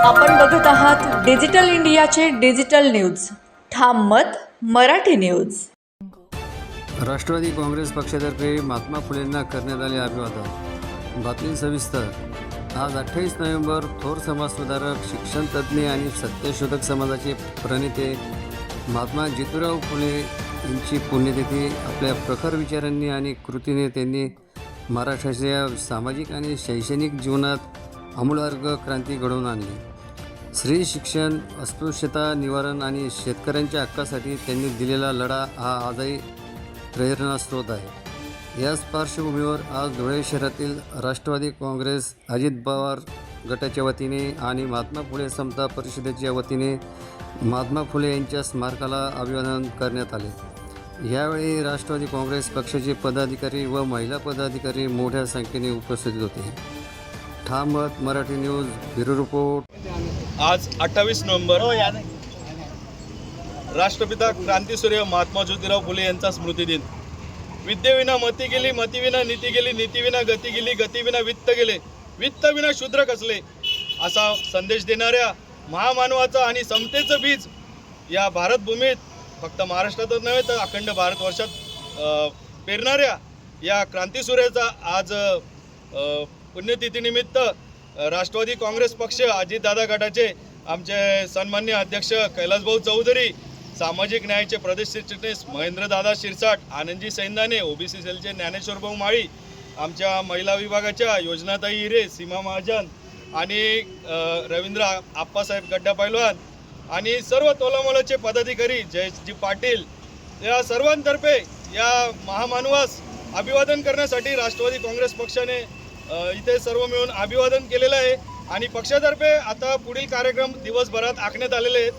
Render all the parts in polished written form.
आपण बघत आहात डिजिटल इंडियाचे डिजिटल न्यूज. ठाम मत मराठी न्यूज. राष्ट्रवादी काँग्रेस पक्षातर्फे महात्मा फुलेंना करण्यात आले अभिवादन. बातमी सविस्तर. आज 28 नोव्हेंबर थोर समाजसुधारक, शिक्षणतज्ज्ञ आणि सत्यशोधक समाजाचे प्रणेते महात्मा ज्योतिराव फुले यांची पुण्यतिथी. आपल्या प्रखर विचारांनी आणि कृतीने त्यांनी महाराष्ट्राच्या सामाजिक आणि शैक्षणिक जीवनात आमूलाग्र क्रांती घडवून आणली. स्त्री शिक्षण, अस्पृश्यता निवारण आणि शेतकऱ्यांच्या हक्कासाठी त्यांनी दिलेला लढा हा आजही प्रेरणास्रोत आहे. याच पार्श्वभूमीवर आज धुळे शहरातील राष्ट्रवादी काँग्रेस, अजित पवार गटाच्या वतीने आणि महात्मा फुले समता परिषदेच्या वतीने महात्मा फुले यांच्या स्मारकाला अभिवादन करण्यात आले. यावेळी राष्ट्रवादी काँग्रेस पक्षाचे पदाधिकारी व महिला पदाधिकारी मोठ्या संख्येने उपस्थित होते. ठाम मत मराठी न्यूज ब्युरो रिपोर्ट. आज 28 नोव्हेंबर राष्ट्रपिता क्रांतीसूर्य महात्मा ज्योतिराव फुले यांचा स्मृतिदिन. विद्येविना मती गेली, मतीविना नीती गेली, नीतीविना गती गेली, गतीविना वित्त गेले, वित्तविना शूद्र कसले, असा संदेश देणाऱ्या महामानवाचा आणि समतेचं बीज या भारतभूमीत, फक्त महाराष्ट्रातच नव्हे तर अखंड भारतवर्षात पेरणाऱ्या या क्रांतीसूर्याचा आज पुण्यतिथीनिमित्त राष्ट्रवादी काँग्रेस पक्ष, अजितदादा गटाचे आमचे सन्माननीय अध्यक्ष कैलासभाऊ चौधरी, सामाजिक न्यायाचे प्रदेश सरचिटणीस महेंद्रदादा शिरसाट, आनंदजी सैंदाने, ओबीसी सेलचे ज्ञानेश्वरभाऊ माळी, आमच्या महिला विभागाच्या योजनाताई हिरे, सीमा महाजन आणि रवींद्र आप्पासाहेब गड्डा पैलवान आणि सर्व तोलामोलाचे पदाधिकारी, जयजी पाटील, या सर्वांतर्फे या महामानवास अभिवादन करण्यासाठी राष्ट्रवादी काँग्रेस पक्षाने इथे सर्व मिळून अभिवादन केलेलं आहे. आणि पक्षातर्फे आता पुढील कार्यक्रम दिवसभरात आखण्यात आलेले आहेत,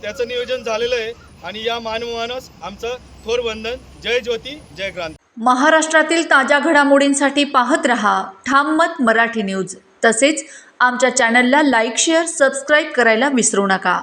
त्याचं नियोजन झालेलं आहे. आणि या मानवानस आमचं थोर वंदन. जय ज्योती, जय क्रांती. महाराष्ट्रातील ताज्या घडामोडींसाठी पाहत रहा ठाम मत मराठी न्यूज. तसेच आमच्या चॅनलला लाईक, शेअर, सबस्क्राईब करायला विसरू नका.